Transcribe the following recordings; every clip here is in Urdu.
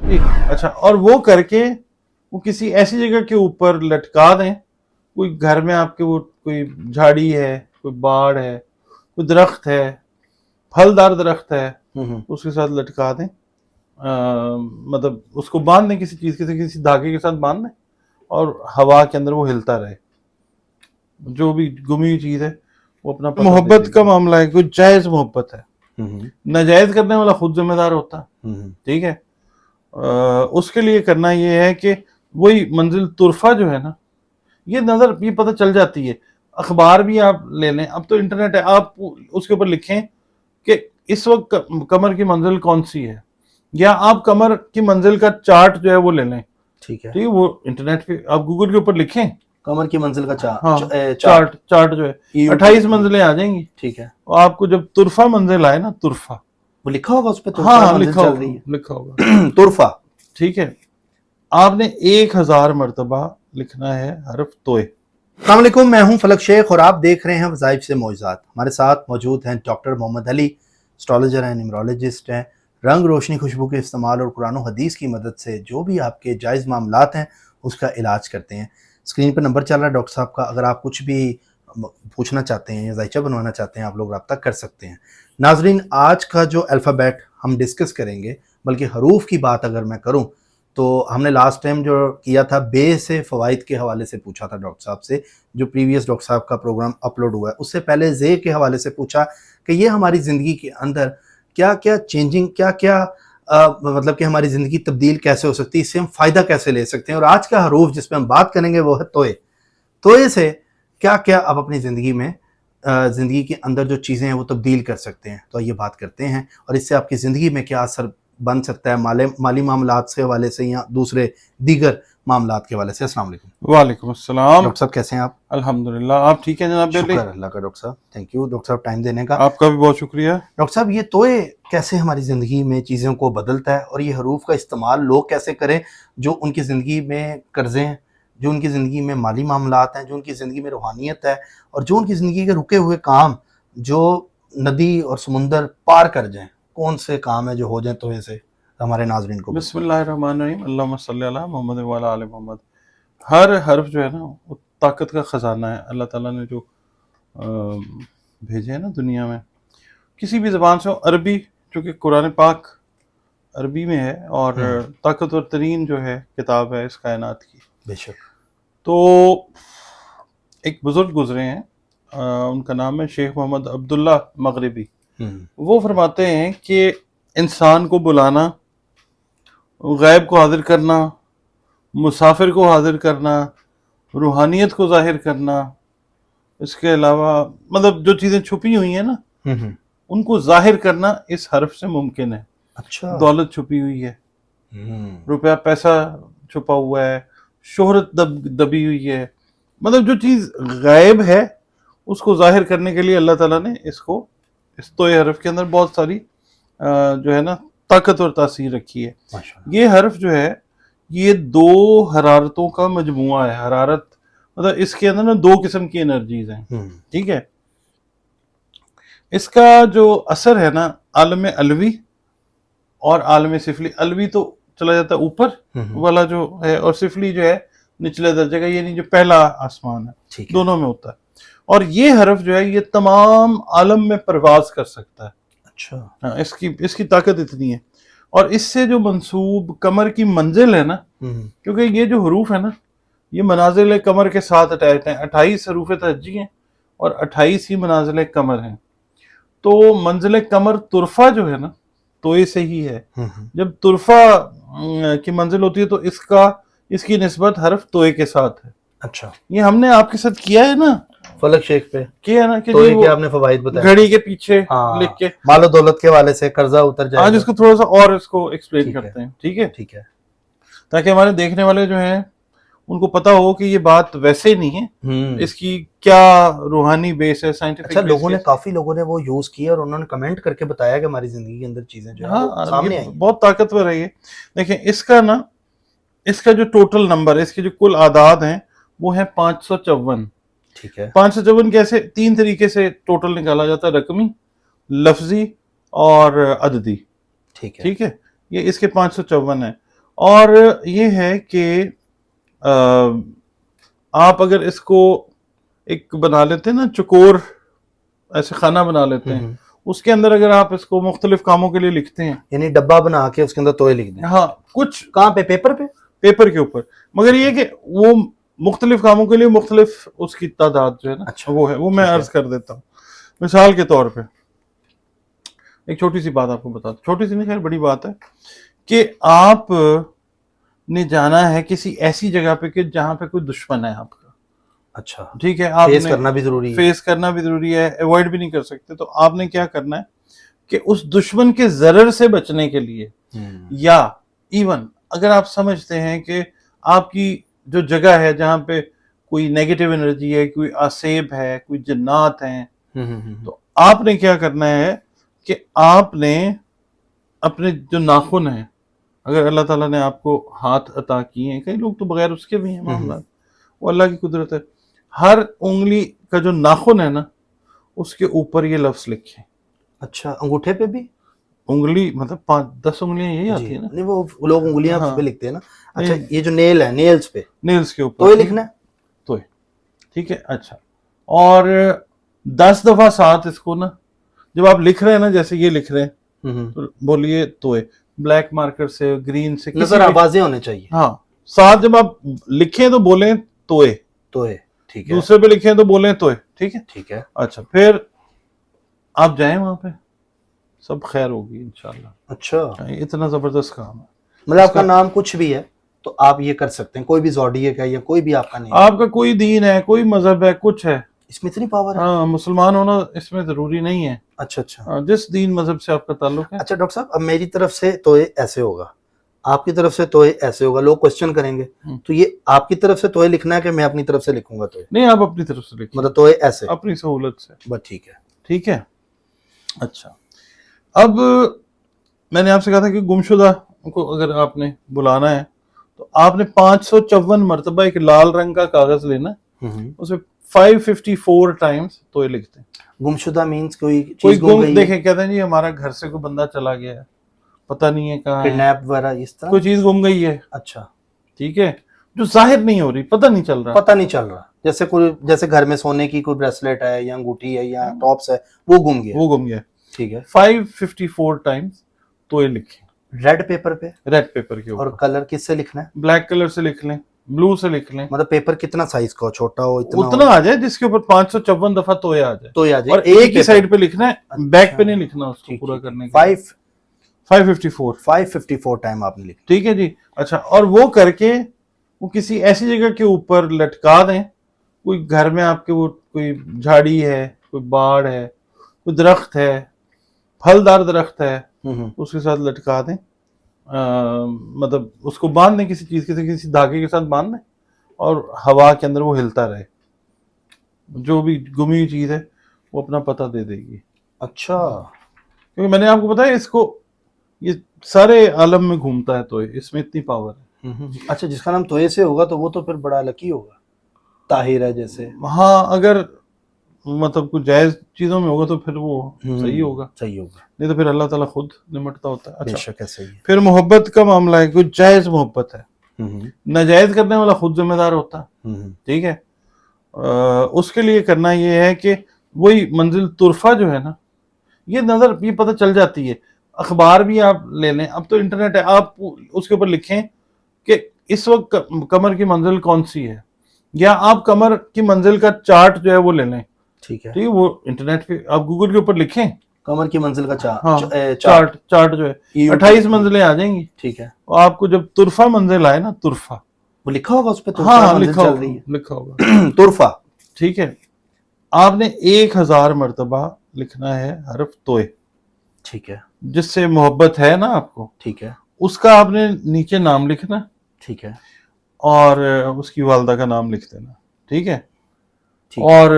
ٹھیک، اچھا، اور وہ کر کے وہ کسی ایسی جگہ کے اوپر لٹکا دیں، کوئی گھر میں آپ کے وہ کوئی جھاڑی ہے، کوئی باڑ ہے، کوئی درخت ہے، پھلدار درخت ہے، اس کے ساتھ لٹکا دیں، مطلب اس کو باندھ دیں کسی چیز کے، کسی دھاگے کے ساتھ باندھ دیں، اور ہوا کے اندر وہ ہلتا رہے، جو بھی گمی ہوئی چیز ہے وہ اپنا محبت کا معاملہ ہے، کوئی جائز محبت ہے، ناجائز کرنے والا خود ذمہ دار ہوتا ہے، ٹھیک ہے، اس کے لیے کرنا یہ ہے کہ وہی منزل طرفہ جو ہے نا، یہ نظر یہ پتہ چل جاتی ہے، اخبار بھی آپ لے لیں، اب تو انٹرنیٹ ہے، آپ اس کے اوپر لکھیں کہ اس وقت قمر کی منزل کون سی ہے، یا آپ قمر کی منزل کا چارٹ جو ہے وہ لے لیں، ٹھیک ہے، وہ انٹرنیٹ پہ آپ گوگل کے اوپر لکھیں قمر کی منزل کا چارٹ جو ہے 28 منزلیں آ جائیں گی، ٹھیک ہے، اور آپ کو جب طرفہ منزل آئے نا، طرفہ وہ لکھا ہوگا اس پہ، ہاں لکھا ہوگا طرفہ، ٹھیک ہے، آپ نے 1000 مرتبہ لکھنا ہے حرف توئے۔ السلام علیکم، میں ہوں فلک شیخ اور آپ دیکھ رہے ہیں وظائف سے معجزات۔ ہمارے ساتھ موجود ہیں ڈاکٹر محمد علی، اسٹرالوجر ہیں، نیمرولوجسٹ ہیں، رنگ روشنی خوشبو کے استعمال اور قرآن و حدیث کی مدد سے جو بھی آپ کے جائز معاملات ہیں اس کا علاج کرتے ہیں۔ اسکرین پر نمبر چل رہا ہے ڈاکٹر صاحب کا، اگر آپ کچھ بھی پوچھنا چاہتے ہیں یا ذائچہ بنوانا چاہتے ہیں آپ لوگ رابطہ کر سکتے ہیں۔ ناظرین، آج کا جو الفابیٹ ہم ڈسکس کریں گے، بلکہ حروف کی بات اگر میں کروں تو ہم نے لاسٹ ٹائم جو کیا تھا بے سے فوائد کے حوالے سے پوچھا تھا ڈاکٹر صاحب سے، جو پریویس ڈاکٹر صاحب کا پروگرام اپلوڈ ہوا ہے، اس سے پہلے زے کے حوالے سے پوچھا کہ یہ ہماری زندگی کے اندر کیا کیا چینجنگ، کیا کیا مطلب کہ ہماری زندگی تبدیل کیسے ہو سکتی ہے، اس سے ہم فائدہ کیسے لے سکتے ہیں۔ اور آج کا حروف جس پہ ہم بات کریں گے وہ ہے توئے۔ توئے سے کیا کیا آپ اپنی زندگی میں زندگی کے اندر جو چیزیں ہیں وہ تبدیل کر سکتے ہیں، تو یہ بات کرتے ہیں، اور اس سے آپ کی زندگی میں کیا اثر بن سکتا ہے، مالی معاملات سے حوالے سے یا دوسرے دیگر معاملات کے حوالے سے۔ السلام علیکم۔ وعلیکم السلام ڈاکٹر صاحب کیسے ہیں آپ؟ الحمدللہ، آپ ٹھیک ہیں جناب؟ شکر اللہ کا ڈاکٹر صاحب، تھینک یو ڈاکٹر صاحب ٹائم دینے کا۔ آپ کا بھی بہت شکریہ۔ ڈاکٹر صاحب، یہ توئے کیسے ہماری زندگی میں چیزوں کو بدلتا ہے، اور یہ حروف کا استعمال لوگ کیسے کریں جو ان کی زندگی میں قرضے ہیں، جو ان کی زندگی میں مالی معاملات ہیں، جو ان کی زندگی میں روحانیت ہے، اور جو ان کی زندگی کے رکے ہوئے کام جو ندی اور سمندر پار کر جائیں، کون سے کام ہیں جو ہو جائیں توئے سے ہمارے ناظرین کو؟ بسم اللہ الرحمن الرحیم، اللہم صلی علی محمد وعلی آل محمد۔ ہر حرف جو ہے نا وہ طاقت کا خزانہ ہے، اللہ تعالیٰ نے جو بھیجے ہیں نا دنیا میں، کسی بھی زبان سے ہو، عربی چونکہ قرآن پاک عربی میں ہے اور طاقتور ترین جو ہے کتاب ہے اس کائنات کی، بے شک۔ تو ایک بزرگ گزرے ہیں، ان کا نام ہے شیخ محمد عبداللہ مغربی، وہ فرماتے ہیں کہ انسان کو بلانا، غیب کو حاضر کرنا، مسافر کو حاضر کرنا، روحانیت کو ظاہر کرنا، اس کے علاوہ مطلب جو چیزیں چھپی ہوئی ہیں نا ان کو ظاہر کرنا اس حرف سے ممکن ہے۔ اچھا، دولت چھپی ہوئی ہے، روپیہ پیسہ چھپا ہوا ہے، شہرت دبی ہوئی ہے، مطلب جو چیز غائب ہے اس کو ظاہر کرنے کے لیے اللہ تعالیٰ نے اس کو اس توئے حرف کے اندر بہت ساری جو ہے نا طاقت اور تاثیر رکھی ہے۔ یہ حرف جو ہے یہ 2 حرارتوں کا مجموعہ ہے۔ حرارت مطلب اس کے اندر نا 2 قسم کی انرجیز ہیں، ٹھیک ہے۔ اس کا جو اثر ہے نا عالم علوی اور عالم سفلی، علوی تو چلا جاتا ہے اوپر والا جو ہے، اور سفلی جو ہے نچلے درجے کا، یعنی جو پہلا آسمان ہے، دونوں میں ہوتا ہے۔ اور یہ حرف جو ہے یہ تمام عالم میں پرواز کر سکتا ہے۔ اچھا، اس کی طاقت اتنی ہے۔ اور اس سے جو منسوب قمر کی منزل ہے نا، کیونکہ یہ جو حروف ہے نا یہ منازل قمر کے ساتھ اٹیچ ہیں، 28 حروف تہجی ہیں اور 28 ہی منازل قمر ہیں۔ تو منزل قمر طرفہ جو ہے نا توئے سے ہی ہے۔ جب طرفہ کی منزل ہوتی ہے تو اس کی نسبت حرف توئے کے ساتھ ہے۔ اچھا، یہ ہم نے آپ کے ساتھ کیا ہے نا فلک شیخ پہ کیا ہے نا کہ توئے کے آپ نے فوائد بتائے، گھڑی کے پیچھے لکھ کے مال و دولت کے حوالے سے قرضہ اتر جائے۔ آج اس کو تھوڑا سا اور اس کو ایکسپلین کرتے ہیں، ٹھیک ہے، ٹھیک ہے، تاکہ ہمارے دیکھنے والے جو ہیں ان کو پتا ہو کہ یہ بات ویسے نہیں ہے، اس کی کیا روحانی بیس ہے، سائنٹیفک بیس۔ اچھا، کافی لوگوں نے وہ یوز کیا اور انہوں نے کمنٹ کر کے بتایا کہ ہماری زندگی کے اندر چیزیں جو ہیں سامنے آئی، بہت طاقتور ہے یہ۔ دیکھیں اس کا جو ٹوٹل نمبر ہے، اس کے جو کل اعداد ہیں وہ ہیں 554۔ ٹھیک ہے، 554 کیسے؟ 3 طریقے سے ٹوٹل نکالا جاتا ہے، رقمی، لفظی اور عددی، ٹھیک ہے۔ یہ اس کے 554 ہیں، اور یہ ہے کہ آپ اگر اس کو ایک بنا لیتے ہیں نا چکور ایسے خانہ بنا لیتے ہیں, اس کے اندر اگر آپ اس کو مختلف کاموں کے لیے لکھتے ہیں, یعنی ڈبہ بنا کے اس کے اندر توئے لکھ دیں. ہاں کچھ کہاں پہ؟ پیپر پہ؟ پیپر کے اوپر, مگر یہ کہ وہ مختلف کاموں کے لیے مختلف اس کی تعداد جو ہے نا اچھا وہ ہے, وہ میں عرض کر دیتا ہوں. مثال کے طور پہ ایک چھوٹی سی بات آپ کو بتا دوں, چھوٹی سی نہیں خیر بڑی بات ہے, کہ آپ نے جانا ہے کسی ایسی جگہ پہ کہ جہاں پہ کوئی دشمن ہے آپ کا. اچھا, ٹھیک ہے, آپ فیس نے کرنا بھی ضروری ہے. فیس کرنا بھی ضروری ہے, ایوائڈ بھی نہیں کر سکتے. تو آپ نے کیا کرنا ہے کہ اس دشمن کے ضرر سے بچنے کے لیے, یا ایون اگر آپ سمجھتے ہیں کہ آپ کی جو جگہ ہے جہاں پہ کوئی نیگیٹو انرجی ہے, کوئی آسیب ہے, کوئی جنات ہیں, تو آپ نے کیا کرنا ہے کہ آپ نے اپنے جو ناخن ہیں, اگر اللہ تعالیٰ نے آپ کو ہاتھ عطا کیے ہیں, کئی لوگ تو بغیر اس کے بھی ہیں معاملات, وہ اللہ کی قدرت ہے, ہر انگلی کا جو ناخن ہے نا اس کے اوپر یہ لفظ لکھیں. اچھا, انگوٹھے پہ بھی؟ انگلی مطلب 5-10 انگلیاں یہی آتی ہیں نا, نہیں وہ لوگ انگلیاں پہ لکھتے ہیں نا. اچھا, یہ جو نیل ہے, نیلز پہ, نیلز کے اوپر توئے لکھنا ہے. توئے, ٹھیک ہے. اچھا, اور 10 دفعہ ساتھ اس کو نا جب آپ لکھ رہے ہیں نا, جیسے یہ لکھ رہے ہیں تو بولیے توئے, بلیک مارکر سے, گرین سے, نظر آوازیں ہونے چاہیے. ہاں, ساتھ جب آپ لکھیں تو بولیں توئے, توئے, ٹھیک ہے. دوسرے پہ لکھیں تو بولیں توئے, ٹھیک ہے. ٹھیک ہے. اچھا, پھر آپ جائیں وہاں پہ, سب خیر ہوگی انشاءاللہ. اچھا, اتنا زبردست کام ہے. مطلب آپ کا نام کچھ بھی ہے تو آپ یہ کر سکتے ہیں, کوئی بھی زوڈیک ہے یا کوئی بھی آپ کا نہیں, آپ کا کوئی دین ہے, کوئی مذہب ہے, کچھ ہے, اس میں اتنی پاور ہے. ہاں, مسلمان ہونا اس میں ضروری نہیں ہے. اچھا اچھا, جس دین مذہب سے آپ کا تعلق ہے. اچھا ڈاکٹر صاحب, اب میری طرف سے توئے ایسے ہوگا, آپ کی طرف سے توئے ایسے ہوگا, لوگ کوشچن کریں گے, تو یہ آپ کی طرف سے توئے لکھنا ہے کہ میں اپنی طرف سے لکھوں گا توئے؟ نہیں, آپ اپنی طرف سے لکھیں, مطلب توئے ایسے اپنی سہولت سے. بس ٹھیک ہے. ٹھیک ہے. اچھا, اب میں نے آپ سے کہا تھا کہ گمشدہ کو اگر آپ نے بلانا ہے تو آپ نے 554 مرتبہ ایک لال رنگ کا کاغذ لینا, اس میں 554 ٹائمز توئے لکھتے ہیں. گمشدہ مینز کوئی چیز گم گئی ہے. دیکھیں, کہتے ہیں جی ہمارا گھر سے کوئی بندہ چلا گیا ہے, پتہ نہیں ہے کہاں ہے, کڈنیپ وغیرہ اس طرح کوئی چیز گم گئی ہے. اچھا, ٹھیک ہے, جو ظاہر نہیں ہو رہی, پتہ نہیں چل رہا, پتہ نہیں چل رہا, جیسے کوئی, جیسے گھر میں سونے کی کوئی بریسلیٹ ہے یا انگوٹھی ہے یا ٹاپس ہے, وہ گم گیا. وہ گم گیا. ٹھیک ہے. 554 ٹائمز توئے لکھیں, ریڈ پیپر پہ, ریڈ پیپر کے اور اوپر. کلر کس سے لکھنا ہے؟ بلیک کلر سے لکھ لیں, بلو سے لکھ لیں, مطلب پیپر کتنا سائز کا ہو, چھوٹا ہو, اتنا آ جائے جس کے اوپر 554 دفعہ توئے آ جائے, توئے آ جائے, اور ایک ہی سائڈ پہ لکھنا ہے, بیک پہ نہیں لکھنا اس کو پورا کرنے کے. 554 ٹائم آپ نے لکھا. ٹھیک ہے جی. اچھا, اور وہ کر کے وہ کسی ایسی جگہ کے اوپر لٹکا دیں, کوئی گھر میں آپ کے وہ کوئی جھاڑی ہے, کوئی باڑ ہے, کوئی درخت ہے, پھلدار درخت ہے, اس کے ساتھ لٹکا دیں, مطلب اس کو باندھ دیں کسی چیز کے, کسی دھاگے کے ساتھ باندھ دیں, اور ہوا کے اندر وہ ہلتا رہے, جو بھی گمی ہوئی چیز ہے وہ اپنا پتہ دے دے گی. اچھا, کیونکہ میں نے آپ کو بتایا اس کو, یہ سارے عالم میں گھومتا ہے, تو اس میں اتنی پاور ہے. اچھا, جس کا نام توئے سے ہوگا تو وہ تو پھر بڑا لکی ہوگا, طاہر ہے جیسے. ہاں, اگر مطلب کچھ جائز چیزوں میں ہوگا تو پھر وہ صحیح ہوگا, صحیح ہوگا, نہیں تو پھر اللہ تعالیٰ خود نمٹتا ہوتا ہے. بے اچھا, شک ہے, صحیح ہے. پھر محبت کا معاملہ ہے, کچھ جائز محبت ہے, ناجائز کرنے والا خود ذمہ دار ہوتا ہے. ٹھیک ہے, اس کے لیے کرنا یہ ہے کہ وہی منزل طرفہ جو ہے نا, یہ نظر یہ پتہ چل جاتی ہے, اخبار بھی آپ لے لیں, اب تو انٹرنیٹ ہے, آپ اس کے اوپر لکھیں کہ اس وقت کمر کی منزل کون سی ہے, یا آپ کمر کی منزل کا چارٹ جو ہے وہ لے لیں. ٹھیک ہے, ٹھیک ہے, وہ انٹرنیٹ پہ آپ گوگل کے اوپر لکھیں, کمر کی منزل کا چارٹ جو ہے 28 منزلیں آ جائیں گی. ٹھیک ہے, آپ کو جب طرفہ منزل آئے نا, طرفہ وہ لکھا ہوگا اس پہ, ہاں لکھا ہوگا طرفہ. ٹھیک ہے, آپ نے 1000 مرتبہ لکھنا ہے حرف توئے. ٹھیک ہے, جس سے محبت ہے نا آپ کو, ٹھیک ہے, اس کا آپ نے نیچے نام لکھنا. ٹھیک ہے, اور اس کی والدہ کا نام لکھ دینا. ٹھیک ہے, اور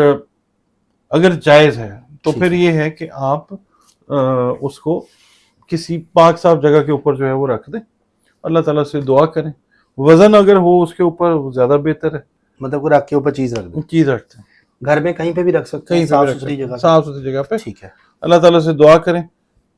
اگر جائز ہے تو پھر یہ ہے کہ آپ اس کو کسی پاک صاف جگہ کے اوپر جو ہے وہ رکھ دیں, اللہ تعالیٰ سے دعا کریں. وزن اگر ہو اس کے اوپر زیادہ بہتر ہے, مطلب وہ رکھ کے اوپر چیز رکھ دیں, چیز رکھتے ہیں گھر میں کہیں پہ بھی رکھ سکتے ہیں, صاف ستھری جگہ, صاف ستھری جگہ پہ. ٹھیک ہے, اللہ تعالیٰ سے دعا کریں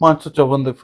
554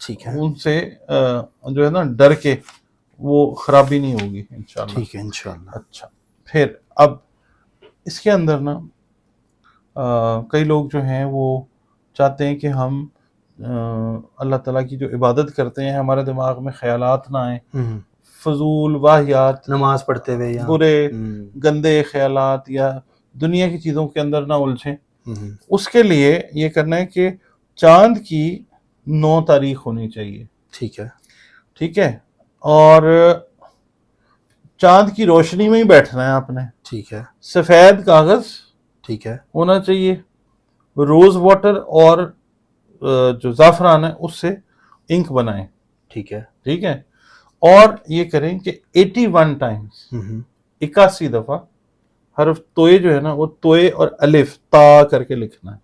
ٹھیک ہے ان سے جو ہے نا ڈر کے وہ خرابی نہیں ہوگی انشاءاللہ. ٹھیک ہے انشاءاللہ. اچھا پھر اب اس کے اندر نا کئی لوگ جو ہیں وہ چاہتے ہیں کہ ہم اللہ تعالیٰ کی جو عبادت کرتے ہیں ہمارے دماغ میں خیالات نہ آئیں، فضول واہیات، نماز پڑھتے ہوئے یا برے گندے خیالات یا دنیا کی چیزوں کے اندر نہ الجھیں. اس کے لیے یہ کرنا ہے کہ چاند کی 9 تاریخ ہونی چاہیے. ٹھیک ہے. ٹھیک ہے، اور چاند کی روشنی میں ہی بیٹھنا ہے آپ نے. ٹھیک ہے. سفید کاغذ ٹھیک ہے. ہونا چاہیے، روز واٹر اور جو زعفران ہے اس سے انک بنائیں. ٹھیک ہے. ٹھیک ہے، اور یہ کریں کہ 81 ٹائمز 81 دفعہ حرف توئے جو ہے نا وہ توئے اور الف تا کر کے لکھنا ہے.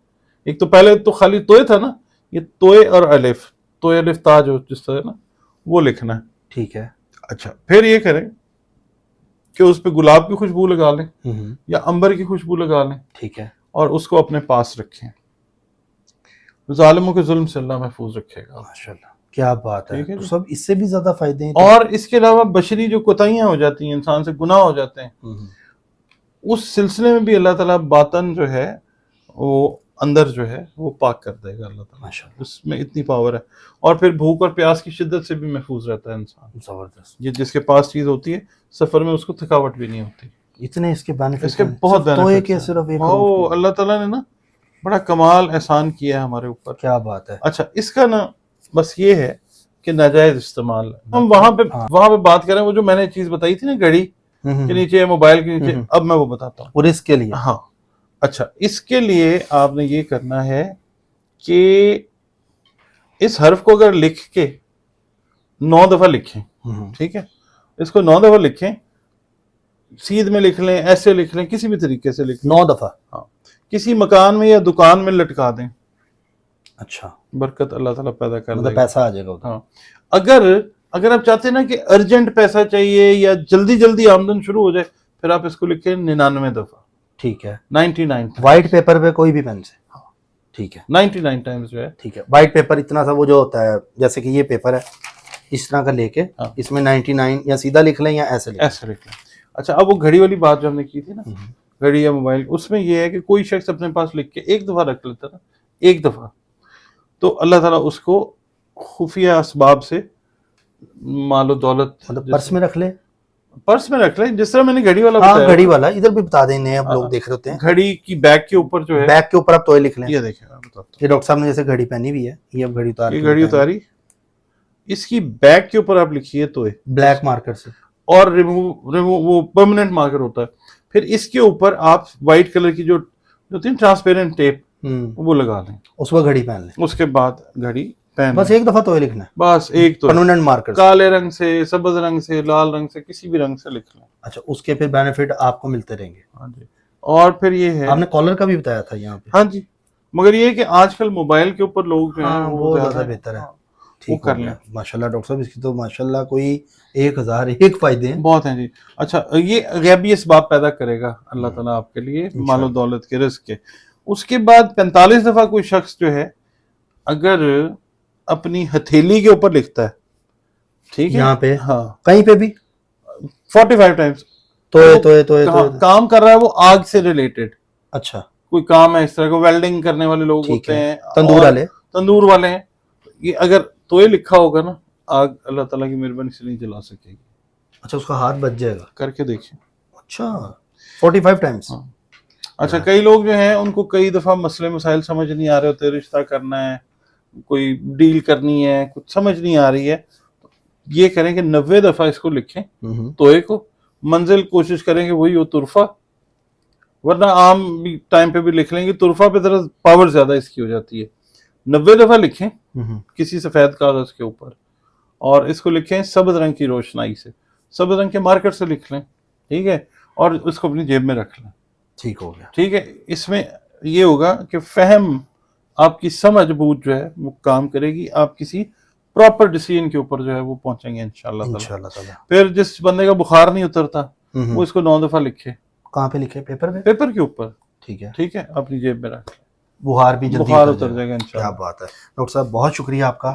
ایک تو پہلے تو خالی توئے تھا نا، یہ توئے اور الف، توئے الف تا جو جس طرح نا وہ لکھنا ہے. ٹھیک ہے. اچھا پھر یہ کریں کہ اس پہ گلاب کی خوشبو لگا لیں یا عنبر کی خوشبو لگا لیں. ٹھیک ہے. اور اس کو اپنے پاس رکھیں. ظالموں کے ظلم سے اللہ محفوظ رکھے گا. ماشاءاللہ کیا بات ہے. ٹھیک ہے تو جی. سب اس سے بھی زیادہ فائدے ہیں. اور اس کے علاوہ بشری جو کوتاہیاں ہو جاتی ہیں، انسان سے گناہ ہو جاتے ہیں، اس سلسلے میں بھی اللہ تعالیٰ باطن جو ہے وہ اندر جو ہے وہ پاک کر دے گا اللہ تعالیٰ. ماشاءاللہ اس میں اتنی پاور ہے. اور پھر بھوک اور پیاس کی شدت سے بھی محفوظ رہتا ہے انسان. زبردست. یہ جس کے پاس چیز ہوتی ہے سفر میں اس کو تھکاوٹ بھی نہیں ہوتی. اتنے اس کے بینیفٹ اس کے بہت بینیفٹ بینیفٹ صرف ایک اللہ تعالیٰ نے نا بڑا کمال احسان کیا ہے ہمارے اوپر. کیا بات ہے. اچھا اس کا نا بس یہ ہے کہ ناجائز استعمال. ہم وہاں پہ بات کریں، وہ جو میں نے چیز بتائی تھی نا گھڑی کے نیچے، موبائل کے نیچے، اب میں وہ بتاتا ہوں. اور اس کے لیے ہاں اچھا اس کے لیے آپ نے یہ کرنا ہے کہ اس حرف کو اگر لکھ کے 9 دفعہ لکھیں. ٹھیک ہے، اس کو 9 دفعہ لکھیں، سیدھ میں لکھ لیں، ایسے لکھ لیں، کسی بھی طریقے سے لکھ لیں. 9 دفعہ. ہاں کسی مکان میں یا دکان میں لٹکا دیں. اچھا برکت اللہ تعالیٰ پیدا کر دے مطلب گا. پیسہ آ جائے گا. ہاں اگر آپ چاہتے ہیں نا کہ ارجنٹ پیسہ چاہیے یا جلدی جلدی آمدن شروع ہو جائے، پھر آپ اس کو لکھیں 99 دفعہ. ٹھیک ہے. 99 وائٹ پیپر پہ کوئی بھی پین سے. ٹھیک ہے. 99 ٹائمز جو ہے. ٹھیک ہے. وائٹ پیپر اتنا سا وہ جو ہوتا ہے جیسے کہ یہ پیپر ہے اس طرح کا لے کے اس میں 99 یا سیدھا لکھ لیں یا ایسے لکھ لیں. اچھا اب وہ گھڑی والی بات جو ہم نے کی تھی نا، گھڑی یا موبائل، اس میں یہ ہے کہ کوئی شخص اپنے پاس لکھ کے ایک دفعہ رکھ لیتا نا، ایک دفعہ، تو اللہ تعالیٰ اس کو خفیہ اسباب سے مال و دولت مطلب پرس میں رکھ لے. پرس میں رکھ لیں، جس طرح میں نے گھڑی والا بتایا. گھڑی والا ادھر بھی بتا دیں، نئے اب لوگ دیکھ رہے ہوتے ہیں. گھڑی کی بیک کے اوپر جو ہے، بیک کے اوپر آپ توئے لکھ لیں. یہ دیکھیں میں بتاتا ہوں. یہ ڈاکٹر صاحب نے جیسے گھڑی پہنی ہوئی ہے، یہ اب گھڑی اتاری، اس کی بیک کے اوپر آپ لکھیے توئے بلیک مارکر سے، اور وہ پرماننٹ مارکر ہوتا ہے. پھر اس کے اوپر آپ وائٹ کلر کی جو ہوتی ہے ٹرانسپیرنٹ ٹیپ، وہ لگا لیں. اس کو گھڑی پہن لیں. اس کے بعد گھڑی پہن بس ایک دفعہ توئے لکھنا ہے. بس ایک تو پرماننٹ مارکر، کالے رنگ سے، سبز رنگ سے، لال رنگ سے، کسی بھی رنگ سے لکھ لیں. اچھا اس کے پھر بینیفٹ آپ کو ملتے رہیں گے. ہاں جی. اور پھر یہ ہے آپ نے کالر کا بھی بتایا تھا یہاں پہ. ہاں جی، مگر یہ کہ آج کل موبائل کے اوپر لوگ جو ہیں وہ زیادہ بہتر ہے. وہ کر لیں. ماشاءاللہ ڈاکٹر صاحب اس کی تو ماشاءاللہ کوئی 1001 فائدے ہیں. بہت ہیں جی. اچھا یہ غیبی اسباب پیدا کرے گا اللہ تعالیٰ آپ کے لیے، مال و دولت کے، رزق کے. اس کے بعد 45 دفعہ کوئی شخص جو ہے اگر اپنی ہتھیلی کے اوپر لکھتا ہے، ٹھیک ہے، یہاں پہ ہاں کہیں پہ بھی 45 ٹائمز توئے کام کر رہا ہے، وہ آگ سے ریلیٹڈ. اچھا کوئی کام ہے اس طرح کا، ویلڈنگ کرنے والے لوگ ہوتے ہیں، تندور والے ہیں، یہ اگر توئے لکھا ہوگا نا، آگ اللہ تعالیٰ کی مہربانی سے نہیں جلا سکے گی. اچھا اس کا ہاتھ بچ جائے گا. کر کے دیکھیں. اچھا 45 ٹائمز. اچھا کئی لوگ جو ہیں ان کو کئی دفعہ مسئلے مسائل سمجھ نہیں آ رہے ہوتے، رشتہ کرنا ہے، کوئی ڈیل کرنی ہے، کچھ سمجھ نہیں آ رہی ہے، یہ کریں کہ 90 دفعہ اس کو لکھیں توئے کو. منزل کوشش کریں کہ وہی ہو طرفہ، ورنہ عام ٹائم پہ بھی لکھ لیں گے. طرفہ پہ ذرا پاور زیادہ اس کی ہو جاتی ہے. 90 دفعہ لکھیں کسی سفید کاغذ کے اوپر، اور اس کو لکھیں سبز رنگ کی روشنائی سے، سبز رنگ کے مارکر سے لکھ لیں. ٹھیک ہے، اور اس کو اپنی جیب میں رکھ لیں. ٹھیک ہو گیا. ٹھیک ہے، اس میں یہ ہوگا کہ فہم، آپ کی سمجھ بوجھ جو ہے وہ کام کرے گی، آپ کسی پراپر ڈیسیژن کے اوپر جو ہے وہ پہنچیں گے انشاءاللہ تعالی. پھر جس بندے کا بخار نہیں اترتا وہ اس کو 9 دفعہ لکھے. کہاں پہ لکھے؟ پیپر پہ؟ پیپر کے اوپر. ٹھیک ہے. ٹھیک ہے، اپنی جیب میں رکھ لیں، بخار بھی جلدی بخار اتر جائے گا انشاءاللہ. کیا بات ہے ڈاکٹر صاحب، بہت شکریہ آپ کا.